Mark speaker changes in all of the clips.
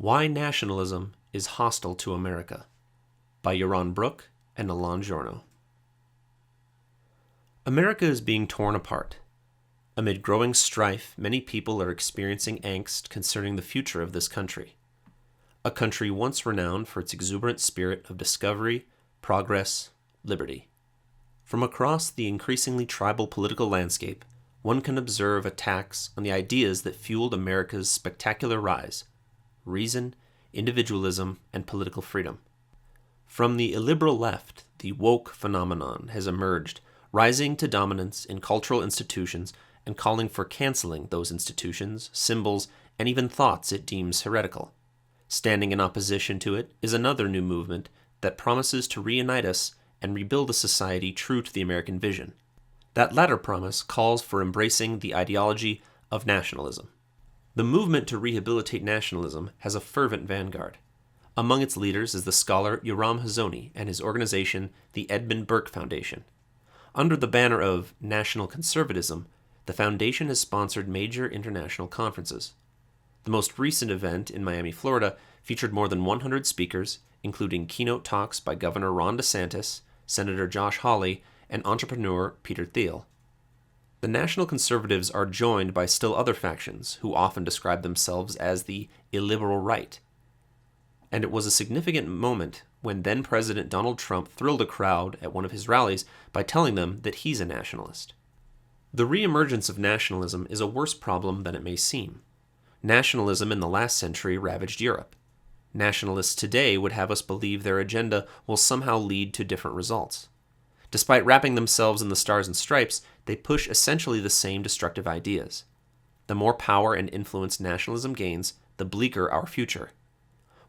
Speaker 1: Why Nationalism is Hostile to America by Yaron Brook and Elan Journo. America is being torn apart. Amid growing strife, many people are experiencing angst concerning the future of this country. A country once renowned for its exuberant spirit of discovery, progress, liberty. From across the increasingly tribal political landscape, one can observe attacks on the ideas that fueled America's spectacular rise: reason, individualism, and political freedom. From the illiberal left, the woke phenomenon has emerged, rising to dominance in cultural institutions and calling for canceling those institutions, symbols, and even thoughts it deems heretical. Standing in opposition to it is another new movement that promises to reunite us and rebuild a society true to the American vision. That latter promise calls for embracing the ideology of nationalism. The movement to rehabilitate nationalism has a fervent vanguard. Among its leaders is the scholar Yaron and his organization, the Edmund Burke Foundation. Under the banner of National Conservatism, the foundation has sponsored major international conferences. The most recent event in Miami, Florida, featured more than 100 speakers, including keynote talks by Governor Ron DeSantis, Senator Josh Hawley, and entrepreneur Peter Thiel. The National Conservatives are joined by still other factions who often describe themselves as the illiberal right. And it was a significant moment when then-President Donald Trump thrilled a crowd at one of his rallies by telling them that he's a nationalist. The reemergence of nationalism is a worse problem than it may seem. Nationalism in the last century ravaged Europe. Nationalists today would have us believe their agenda will somehow lead to different results. Despite wrapping themselves in the stars and stripes, they push essentially the same destructive ideas. The more power and influence nationalism gains, the bleaker our future.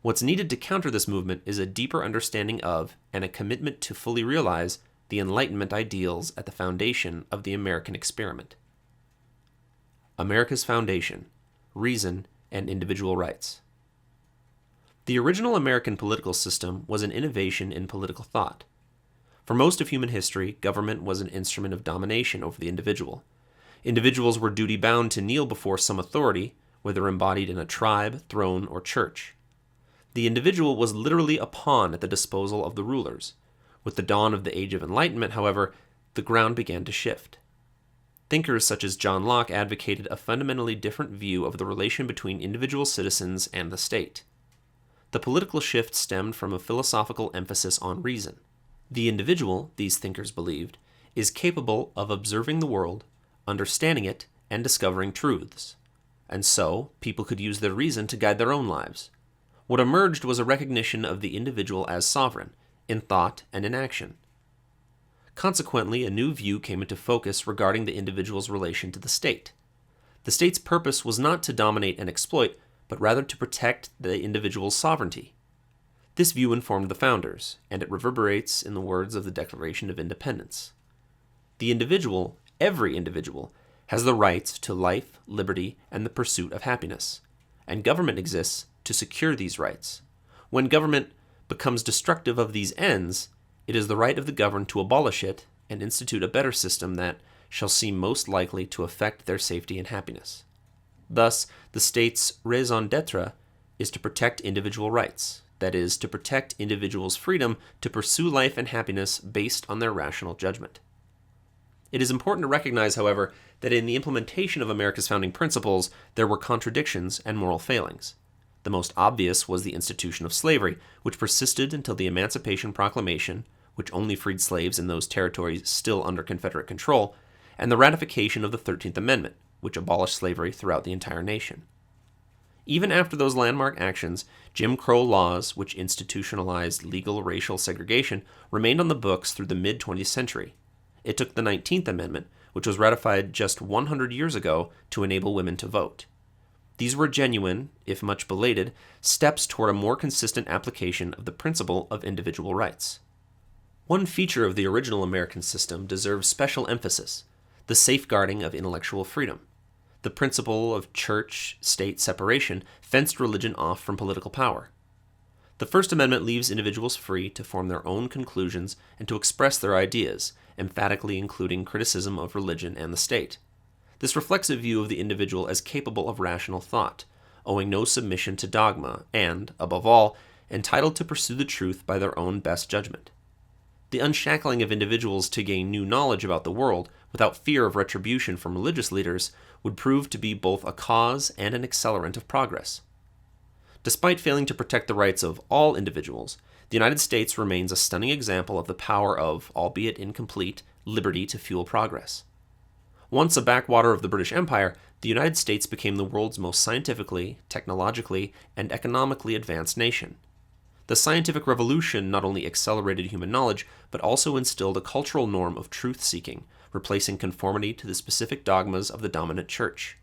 Speaker 1: What's needed to counter this movement is a deeper understanding of, and a commitment to fully realize, the Enlightenment ideals at the foundation of the American experiment. America's foundation: reason and individual rights. The original American political system was an innovation in political thought. For most of human history, government was an instrument of domination over the individual. Individuals were duty-bound to kneel before some authority, whether embodied in a tribe, throne, or church. The individual was literally a pawn at the disposal of the rulers. With the dawn of the Age of Enlightenment, however, the ground began to shift. Thinkers such as John Locke advocated a fundamentally different view of the relation between individual citizens and the state. The political shift stemmed from a philosophical emphasis on reason. The individual, these thinkers believed, is capable of observing the world, understanding it, and discovering truths. And so, people could use their reason to guide their own lives. What emerged was a recognition of the individual as sovereign, in thought and in action. Consequently, a new view came into focus regarding the individual's relation to the state. The state's purpose was not to dominate and exploit, but rather to protect the individual's sovereignty. This view informed the founders, and it reverberates in the words of the Declaration of Independence. The individual, every individual, has the rights to life, liberty, and the pursuit of happiness, and government exists to secure these rights. When government becomes destructive of these ends, it is the right of the governed to abolish it and institute a better system that shall seem most likely to affect their safety and happiness. Thus, the state's raison d'etre is to protect individual rights, that is, to protect individuals' freedom to pursue life and happiness based on their rational judgment. It is important to recognize, however, that in the implementation of America's founding principles, there were contradictions and moral failings. The most obvious was the institution of slavery, which persisted until the Emancipation Proclamation, which only freed slaves in those territories still under Confederate control, and the ratification of the 13th Amendment, which abolished slavery throughout the entire nation. Even after those landmark actions, Jim Crow laws, which institutionalized legal racial segregation, remained on the books through the mid-20th century. It took the 19th Amendment, which was ratified just 100 years ago, to enable women to vote. These were genuine, if much belated, steps toward a more consistent application of the principle of individual rights. One feature of the original American system deserves special emphasis: the safeguarding of intellectual freedom. The principle of church-state separation fenced religion off from political power. The First Amendment leaves individuals free to form their own conclusions and to express their ideas, emphatically including criticism of religion and the state. This reflects a view of the individual as capable of rational thought, owing no submission to dogma, and, above all, entitled to pursue the truth by their own best judgment. The unshackling of individuals to gain new knowledge about the world without fear of retribution from religious leaders would prove to be both a cause and an accelerant of progress. Despite failing to protect the rights of all individuals, the United States remains a stunning example of the power of, albeit incomplete, liberty to fuel progress. Once a backwater of the British Empire, the United States became the world's most scientifically, technologically, and economically advanced nation. The scientific revolution not only accelerated human knowledge, but also instilled a cultural norm of truth-seeking, replacing conformity to the specific dogmas of the dominant church.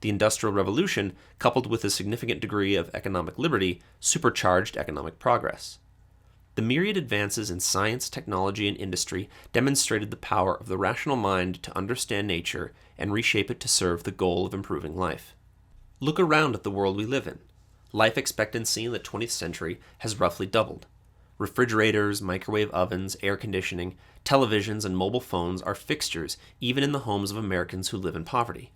Speaker 1: The Industrial Revolution, coupled with a significant degree of economic liberty, supercharged economic progress. The myriad advances in science, technology, and industry demonstrated the power of the rational mind to understand nature and reshape it to serve the goal of improving life. Look around at the world we live in. Life expectancy in the 20th century has roughly doubled. Refrigerators, microwave ovens, air conditioning, televisions, and mobile phones are fixtures even in the homes of Americans who live in poverty.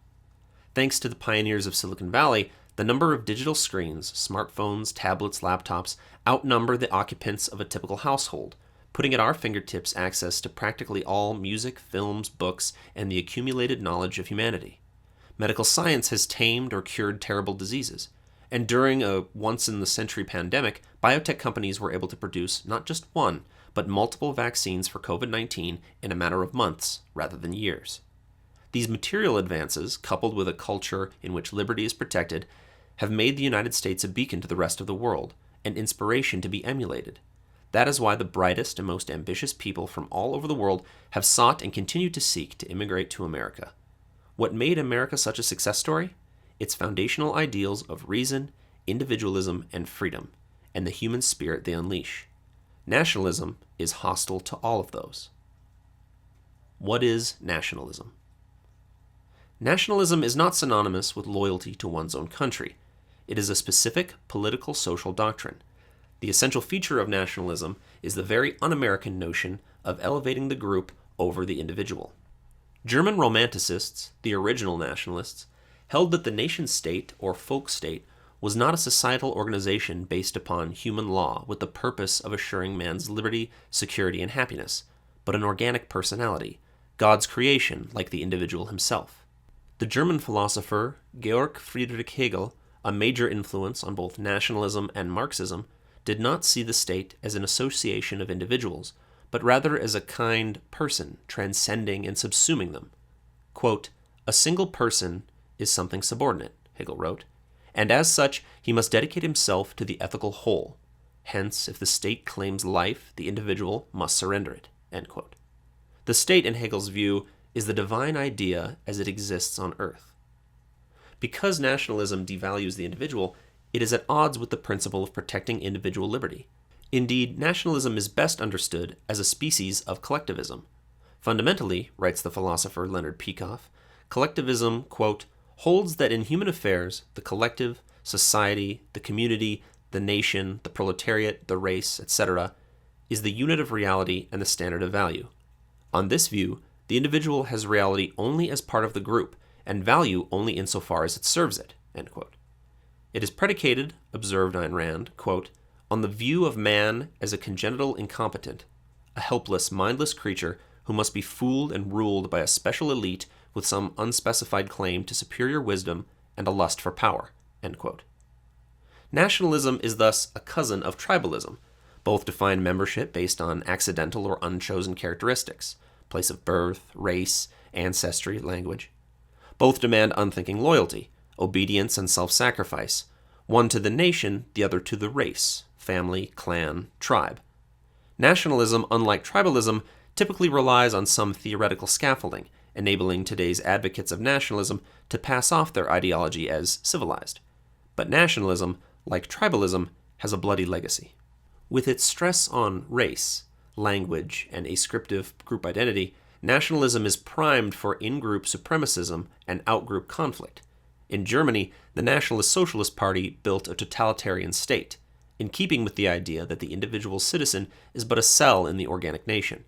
Speaker 1: Thanks to the pioneers of Silicon Valley, the number of digital screens, smartphones, tablets, laptops, outnumber the occupants of a typical household, putting at our fingertips access to practically all music, films, books, and the accumulated knowledge of humanity. Medical science has tamed or cured terrible diseases, and during a once-in-the-century pandemic, biotech companies were able to produce not just one, but multiple vaccines for COVID-19 in a matter of months rather than years. These material advances, coupled with a culture in which liberty is protected, have made the United States a beacon to the rest of the world, an inspiration to be emulated. That is why the brightest and most ambitious people from all over the world have sought and continue to seek to immigrate to America. What made America such a success story? Its foundational ideals of reason, individualism, and freedom, and the human spirit they unleash. Nationalism is hostile to all of those. What is nationalism? Nationalism is not synonymous with loyalty to one's own country. It is a specific political social doctrine. The essential feature of nationalism is the very un-American notion of elevating the group over the individual. German Romanticists, the original nationalists, held that the nation-state or folk-state was not a societal organization based upon human law with the purpose of assuring man's liberty, security, and happiness, but an organic personality, God's creation like the individual himself. The German philosopher Georg Friedrich Hegel, a major influence on both nationalism and Marxism, did not see the state as an association of individuals, but rather as a kind person transcending and subsuming them. Quote, "A single person is something subordinate," Hegel wrote, "and as such he must dedicate himself to the ethical whole. Hence, if the state claims life, the individual must surrender it." End quote. The state, in Hegel's view, is the divine idea as it exists on earth. Because nationalism devalues the individual, it is at odds with the principle of protecting individual liberty. Indeed, nationalism is best understood as a species of collectivism. Fundamentally, writes the philosopher Leonard Peikoff, collectivism, quote, "holds that in human affairs, the collective, society, the community, the nation, the proletariat, the race, etc., is the unit of reality and the standard of value. On this view, the individual has reality only as part of the group, and value only insofar as it serves it." End quote. It is predicated, observed Ayn Rand, quote, "on the view of man as a congenital incompetent, a helpless, mindless creature who must be fooled and ruled by a special elite with some unspecified claim to superior wisdom and a lust for power." End quote. Nationalism is thus a cousin of tribalism. Both define membership based on accidental or unchosen characteristics, place of birth, race, ancestry, language. Both demand unthinking loyalty, obedience, and self-sacrifice, one to the nation, the other to the race, family, clan, tribe. Nationalism, unlike tribalism, typically relies on some theoretical scaffolding, enabling today's advocates of nationalism to pass off their ideology as civilized. But nationalism, like tribalism, has a bloody legacy. With its stress on race, language, and ascriptive group identity, nationalism is primed for in-group supremacism and out-group conflict. In Germany, the Nationalist Socialist Party built a totalitarian state, in keeping with the idea that the individual citizen is but a cell in the organic nation.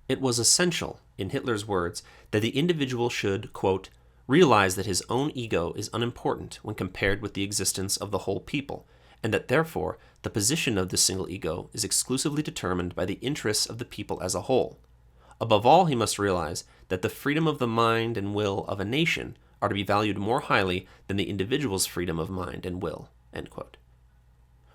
Speaker 1: It was essential, in Hitler's words, that the individual should, quote, realize that his own ego is unimportant when compared with the existence of the whole people, and that therefore the position of this single ego is exclusively determined by the interests of the people as a whole. Above all, he must realize that the freedom of the mind and will of a nation are to be valued more highly than the individual's freedom of mind and will." End quote.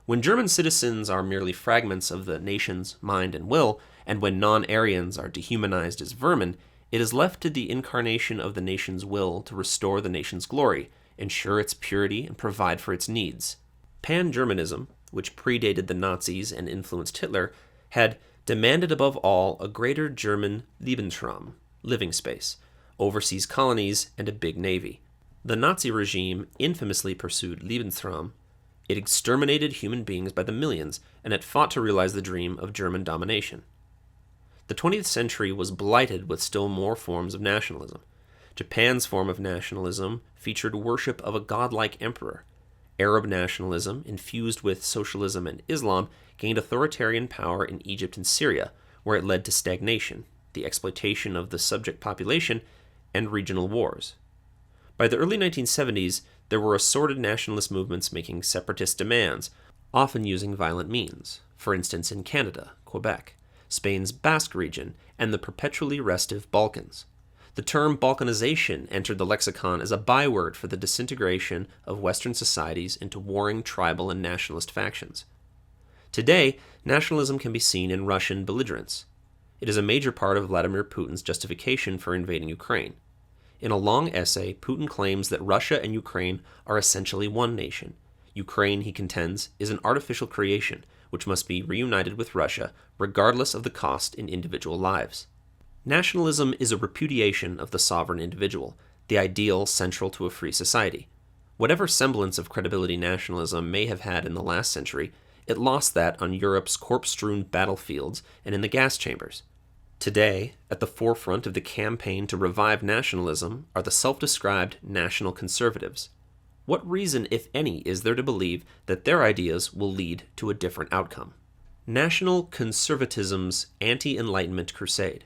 Speaker 1: When German citizens are merely fragments of the nation's mind and will, and when non-Aryans are dehumanized as vermin, it is left to the incarnation of the nation's will to restore the nation's glory, ensure its purity, and provide for its needs. Pan-Germanism, which predated the Nazis and influenced Hitler, had demanded above all a greater German Lebensraum, living space, overseas colonies, and a big navy. The Nazi regime infamously pursued Lebensraum. It exterminated human beings by the millions, and it fought to realize the dream of German domination. The 20th century was blighted with still more forms of nationalism. Japan's form of nationalism featured worship of a godlike emperor. Arab nationalism, infused with socialism and Islam, gained authoritarian power in Egypt and Syria, where it led to stagnation, the exploitation of the subject population, and regional wars. By the early 1970s, there were assorted nationalist movements making separatist demands, often using violent means, for instance in Canada, Quebec, Spain's Basque region, and the perpetually restive Balkans. The term balkanization entered the lexicon as a byword for the disintegration of Western societies into warring tribal and nationalist factions. Today, nationalism can be seen in Russian belligerence. It is a major part of Vladimir Putin's justification for invading Ukraine. In a long essay, Putin claims that Russia and Ukraine are essentially one nation. Ukraine, he contends, is an artificial creation, which must be reunited with Russia, regardless of the cost in individual lives. Nationalism is a repudiation of the sovereign individual, the ideal central to a free society. Whatever semblance of credibility nationalism may have had in the last century, it lost that on Europe's corpse-strewn battlefields and in the gas chambers. Today, at the forefront of the campaign to revive nationalism are the self-described national conservatives. What reason, if any, is there to believe that their ideas will lead to a different outcome? National conservatism's anti-Enlightenment crusade.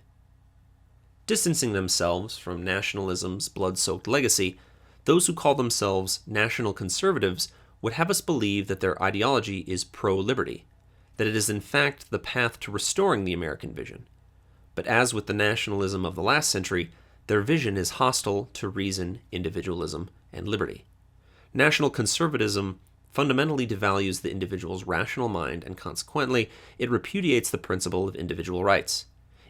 Speaker 1: Distancing themselves from nationalism's blood-soaked legacy, those who call themselves national conservatives would have us believe that their ideology is pro-liberty, that it is in fact the path to restoring the American vision. But as with the nationalism of the last century, their vision is hostile to reason, individualism, and liberty. National conservatism fundamentally devalues the individual's rational mind, and consequently, it repudiates the principle of individual rights.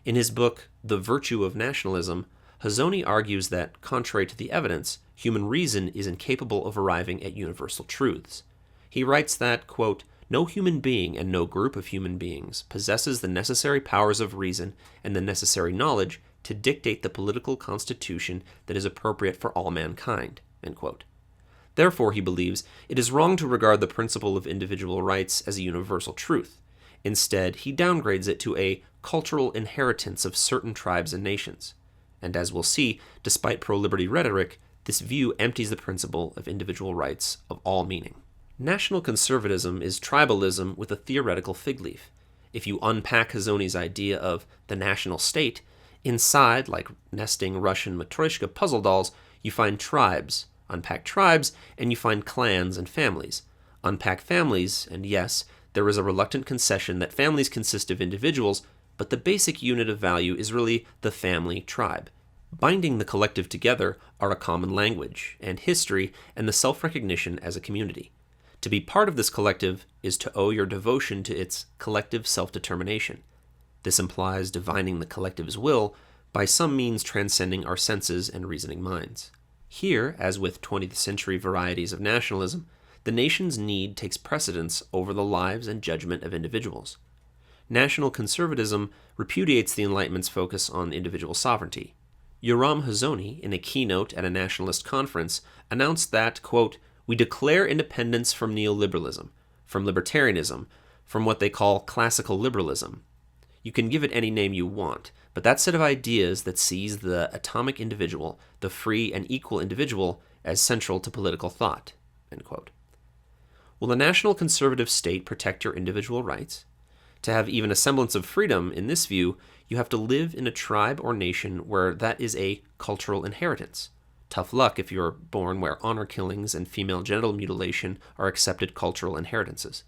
Speaker 1: In his book, The Virtue of Nationalism, Hazony argues that, contrary to the evidence, human reason is incapable of arriving at universal truths. He writes that, quote, "No human being and no group of human beings possesses the necessary powers of reason and the necessary knowledge to dictate the political constitution that is appropriate for all mankind." End quote. Therefore, he believes, it is wrong to regard the principle of individual rights as a universal truth. Instead, he downgrades it to a cultural inheritance of certain tribes and nations. And as we'll see, despite pro-liberty rhetoric, this view empties the principle of individual rights of all meaning. National conservatism is tribalism with a theoretical fig leaf. If you unpack Hazony's idea of the national state, inside, like nesting Russian Matryoshka puzzle dolls, you find tribes. Unpack tribes, and you find clans and families. Unpack families, and yes, there is a reluctant concession that families consist of individuals, but the basic unit of value is really the family tribe. Binding the collective together are a common language, and history, and the self-recognition as a community. To be part of this collective is to owe your devotion to its collective self-determination. This implies divining the collective's will by some means transcending our senses and reasoning minds. Here, as with 20th century varieties of nationalism, the nation's need takes precedence over the lives and judgment of individuals. National conservatism repudiates the Enlightenment's focus on individual sovereignty. Yoram Hazony, in a keynote at a nationalist conference, announced that, quote, "We declare independence from neoliberalism, from libertarianism, from what they call classical liberalism. You can give it any name you want, but that set of ideas that sees the atomic individual, the free and equal individual, as central to political thought." End quote. Will the national conservative state protect your individual rights? To have even a semblance of freedom, in this view, you have to live in a tribe or nation where that is a cultural inheritance. Tough luck if you're born where honor killings and female genital mutilation are accepted cultural inheritances.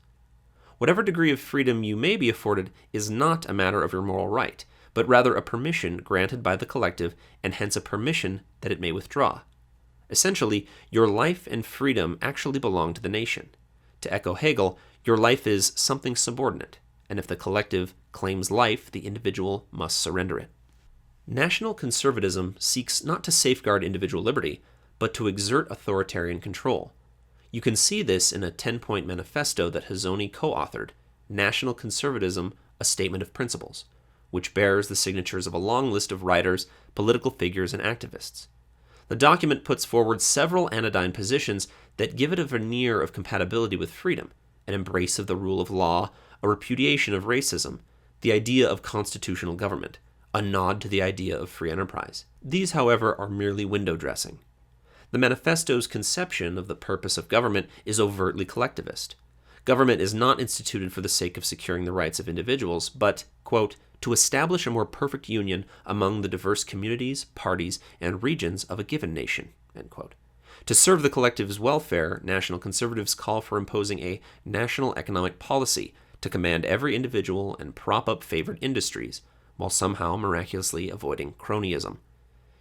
Speaker 1: Whatever degree of freedom you may be afforded is not a matter of your moral right, but rather a permission granted by the collective, and hence a permission that it may withdraw. Essentially, your life and freedom actually belong to the nation. To echo Hegel, your life is something subordinate, and if the collective claims life, the individual must surrender it. National conservatism seeks not to safeguard individual liberty, but to exert authoritarian control. You can see this in a 10-point manifesto that Hazony co-authored, National Conservatism, A Statement of Principles, which bears the signatures of a long list of writers, political figures, and activists. The document puts forward several anodyne positions that give it a veneer of compatibility with freedom, an embrace of the rule of law, a repudiation of racism, the idea of constitutional government, a nod to the idea of free enterprise. These, however, are merely window dressing. The manifesto's conception of the purpose of government is overtly collectivist. Government is not instituted for the sake of securing the rights of individuals, but, quote, to establish a more perfect union among the diverse communities, parties, and regions of a given nation, end quote. To serve the collective's welfare, national conservatives call for imposing a national economic policy to command every individual and prop up favored industries, while somehow miraculously avoiding cronyism.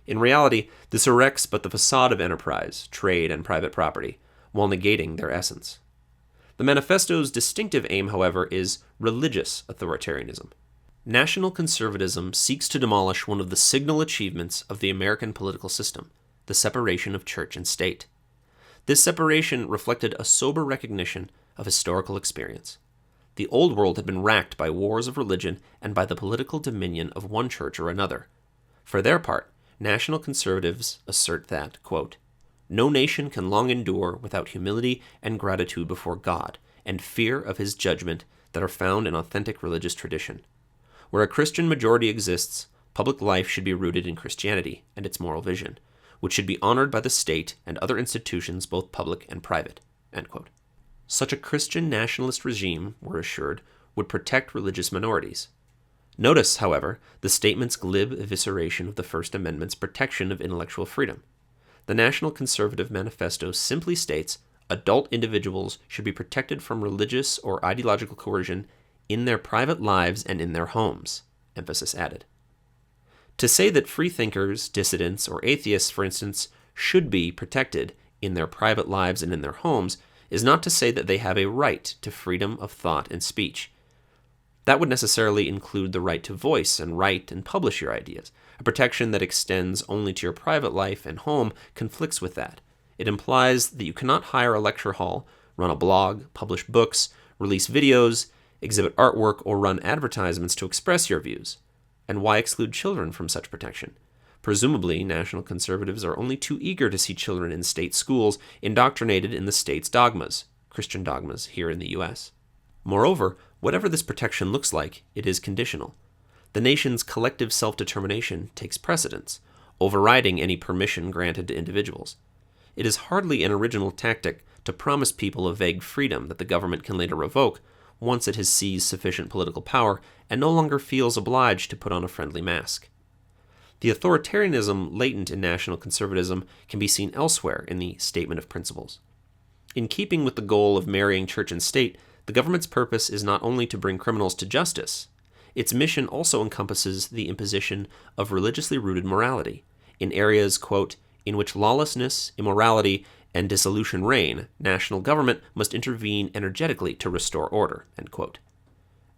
Speaker 1: In reality, this erects but the facade of enterprise, trade, and private property, while negating their essence. The manifesto's distinctive aim, however, is religious authoritarianism. National conservatism seeks to demolish one of the signal achievements of the American political system, the separation of church and state. This separation reflected a sober recognition of historical experience. The old world had been racked by wars of religion and by the political dominion of one church or another. For their part, national conservatives assert that, quote, no nation can long endure without humility and gratitude before God and fear of his judgment that are found in authentic religious tradition. Where a Christian majority exists, public life should be rooted in Christianity and its moral vision, which should be honored by the state and other institutions, both public and private, end quote. Such a Christian nationalist regime, we're assured, would protect religious minorities. Notice, however, the statement's glib evisceration of the First Amendment's protection of intellectual freedom. The National Conservative Manifesto simply states adult individuals should be protected from religious or ideological coercion in their private lives and in their homes, emphasis added. To say that freethinkers, dissidents, or atheists, for instance, should be protected in their private lives and in their homes is not to say that they have a right to freedom of thought and speech. That would necessarily include the right to voice and write and publish your ideas. A protection that extends only to your private life and home conflicts with that. It implies that you cannot hire a lecture hall, run a blog, publish books, release videos, exhibit artwork, or run advertisements to express your views. And why exclude children from such protection? Presumably, national conservatives are only too eager to see children in state schools indoctrinated in the state's dogmas, Christian dogmas here in the U.S. Moreover, whatever this protection looks like, it is conditional. The nation's collective self-determination takes precedence, overriding any permission granted to individuals. It is hardly an original tactic to promise people a vague freedom that the government can later revoke once it has seized sufficient political power and no longer feels obliged to put on a friendly mask. The authoritarianism latent in national conservatism can be seen elsewhere in the Statement of Principles. In keeping with the goal of marrying church and state, the government's purpose is not only to bring criminals to justice. Its mission also encompasses the imposition of religiously rooted morality in areas, quote, in which lawlessness, immorality, and dissolution reign. National government must intervene energetically to restore order, end quote.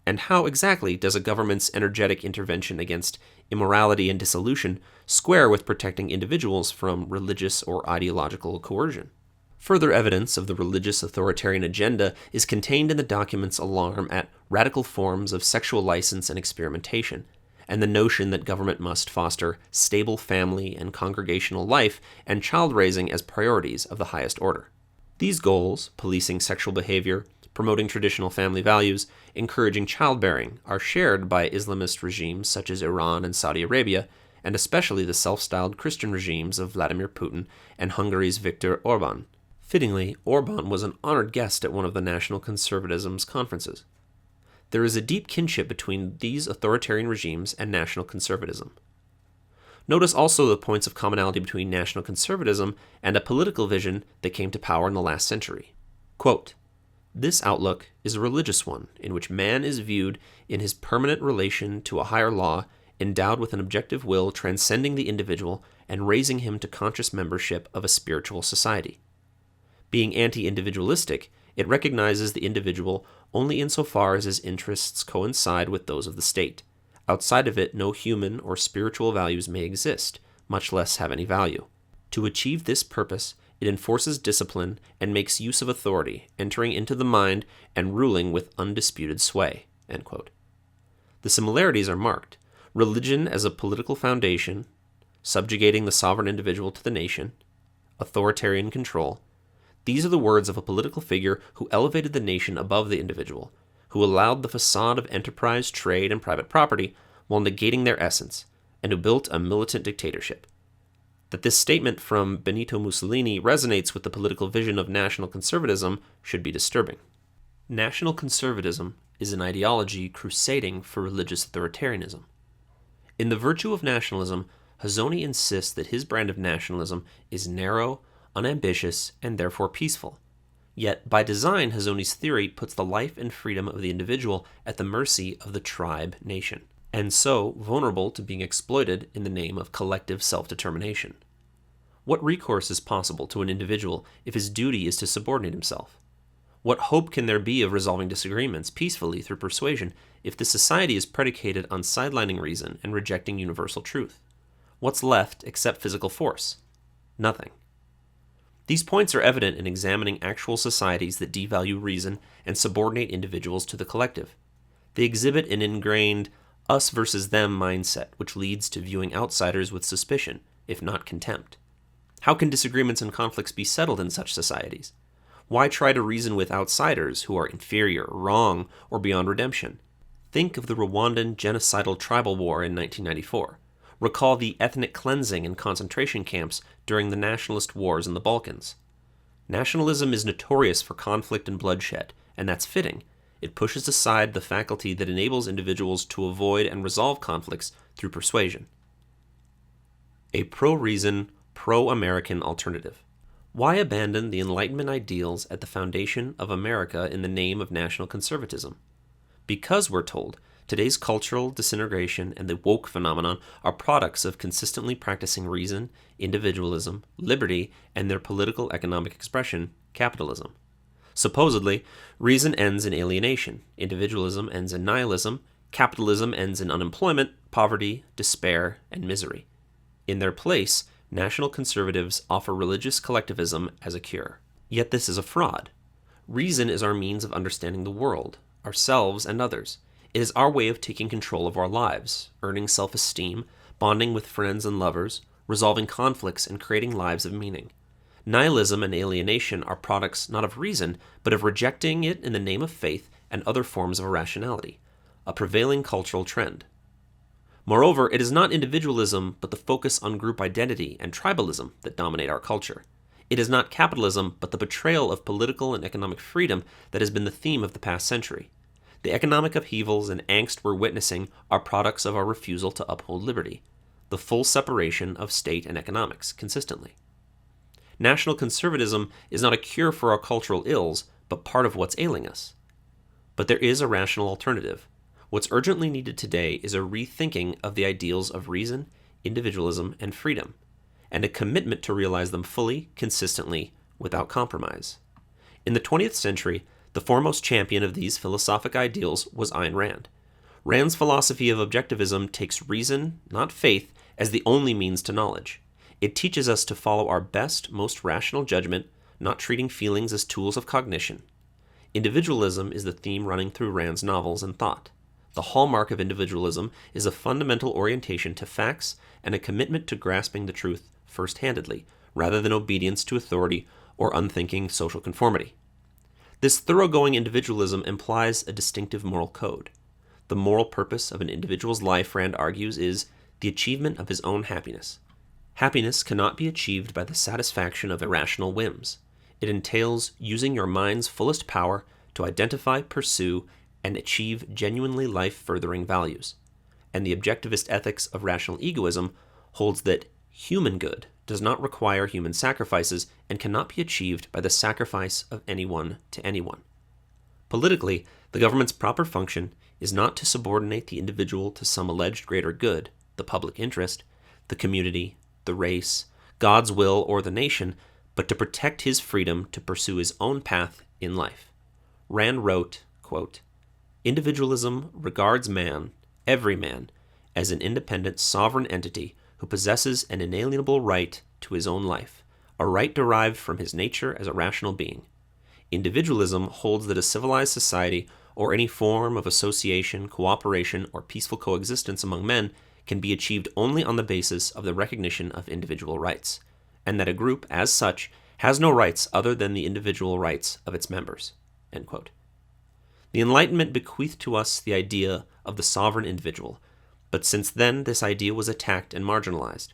Speaker 1: And how exactly does a government's energetic intervention against immorality and dissolution square with protecting individuals from religious or ideological coercion? Further evidence of the religious authoritarian agenda is contained in the document's alarm at radical forms of sexual license and experimentation, and the notion that government must foster stable family and congregational life and child raising as priorities of the highest order. These goals, policing sexual behavior, promoting traditional family values, encouraging childbearing, are shared by Islamist regimes such as Iran and Saudi Arabia, and especially the self-styled Christian regimes of Vladimir Putin and Hungary's Viktor Orban. Fittingly, Orban was an honored guest at one of the National Conservatism's conferences. There is a deep kinship between these authoritarian regimes and national conservatism. Notice also the points of commonality between national conservatism and a political vision that came to power in the last century. Quote, "This outlook is a religious one, in which man is viewed in his permanent relation to a higher law, endowed with an objective will transcending the individual and raising him to conscious membership of a spiritual society. Being anti-individualistic, it recognizes the individual only insofar as his interests coincide with those of the state. Outside of it, no human or spiritual values may exist, much less have any value. To achieve this purpose, it enforces discipline and makes use of authority, entering into the mind and ruling with undisputed sway." End quote. The similarities are marked. Religion as a political foundation, subjugating the sovereign individual to the nation, authoritarian control. These are the words of a political figure who elevated the nation above the individual, who allowed the facade of enterprise, trade, and private property while negating their essence, and who built a militant dictatorship. That this statement from Benito Mussolini resonates with the political vision of national conservatism should be disturbing. National conservatism is an ideology crusading for religious authoritarianism. In The Virtue of Nationalism, Hazony insists that his brand of nationalism is narrow, unambitious, and therefore peaceful. Yet, by design, Hazony's theory puts the life and freedom of the individual at the mercy of the tribe nation, and so vulnerable to being exploited in the name of collective self-determination. What recourse is possible to an individual if his duty is to subordinate himself? What hope can there be of resolving disagreements peacefully through persuasion if the society is predicated on sidelining reason and rejecting universal truth? What's left except physical force? Nothing. These points are evident in examining actual societies that devalue reason and subordinate individuals to the collective. They exhibit an ingrained us versus them mindset, which leads to viewing outsiders with suspicion, if not contempt. How can disagreements and conflicts be settled in such societies? Why try to reason with outsiders who are inferior, wrong, or beyond redemption? Think of the Rwandan genocidal tribal war in 1994. Recall the ethnic cleansing in concentration camps during the nationalist wars in the Balkans. Nationalism is notorious for conflict and bloodshed, and that's fitting. It pushes aside the faculty that enables individuals to avoid and resolve conflicts through persuasion. A pro-reason, pro-American alternative. Why abandon the Enlightenment ideals at the foundation of America in the name of national conservatism? Because, we're told, today's cultural disintegration and the woke phenomenon are products of consistently practicing reason, individualism, liberty, and their political economic expression, capitalism. Supposedly, reason ends in alienation, individualism ends in nihilism, capitalism ends in unemployment, poverty, despair, and misery. In their place, national conservatives offer religious collectivism as a cure. Yet this is a fraud. Reason is our means of understanding the world, ourselves, and others. It is our way of taking control of our lives, earning self-esteem, bonding with friends and lovers, resolving conflicts, and creating lives of meaning. Nihilism and alienation are products not of reason, but of rejecting it in the name of faith and other forms of irrationality, a prevailing cultural trend. Moreover, it is not individualism, but the focus on group identity and tribalism that dominate our culture. It is not capitalism, but the betrayal of political and economic freedom that has been the theme of the past century. The economic upheavals and angst we're witnessing are products of our refusal to uphold liberty, the full separation of state and economics consistently. National conservatism is not a cure for our cultural ills, but part of what's ailing us. But there is a rational alternative. What's urgently needed today is a rethinking of the ideals of reason, individualism, and freedom, and a commitment to realize them fully, consistently, without compromise. In the 20th century, the foremost champion of these philosophic ideals was Ayn Rand. Rand's philosophy of objectivism takes reason, not faith, as the only means to knowledge. It teaches us to follow our best, most rational judgment, not treating feelings as tools of cognition. Individualism is the theme running through Rand's novels and thought. The hallmark of individualism is a fundamental orientation to facts and a commitment to grasping the truth first-handedly, rather than obedience to authority or unthinking social conformity. This thoroughgoing individualism implies a distinctive moral code. The moral purpose of an individual's life, Rand argues, is the achievement of his own happiness. Happiness cannot be achieved by the satisfaction of irrational whims. It entails using your mind's fullest power to identify, pursue, and achieve genuinely life-furthering values. And the objectivist ethics of rational egoism holds that human good does not require human sacrifices and cannot be achieved by the sacrifice of anyone to anyone. Politically, the government's proper function is not to subordinate the individual to some alleged greater good, the public interest, the community, the race, God's will, or the nation, but to protect his freedom to pursue his own path in life. Rand wrote, quote, "Individualism regards man, every man, as an independent sovereign entity who possesses an inalienable right to his own life, a right derived from his nature as a rational being. Individualism holds that a civilized society or any form of association, cooperation, or peaceful coexistence among men can be achieved only on the basis of the recognition of individual rights, and that a group, as such, has no rights other than the individual rights of its members." End quote. The Enlightenment bequeathed to us the idea of the sovereign individual, but since then this idea was attacked and marginalized.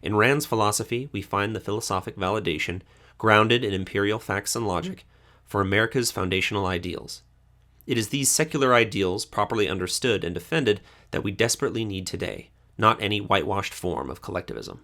Speaker 1: In Rand's philosophy, we find the philosophic validation, grounded in imperial facts and logic, for America's foundational ideals. It is these secular ideals, properly understood and defended, that we desperately need today, not any whitewashed form of collectivism.